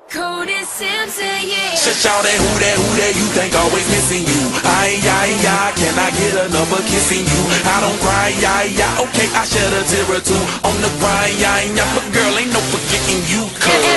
Cody Simpson, yeah. Shut y'all that, you think always missing you. Can I get enough of kissing you? I don't cry, okay, I shed a tear or two on the grind, but girl, ain't no forgetting you, cause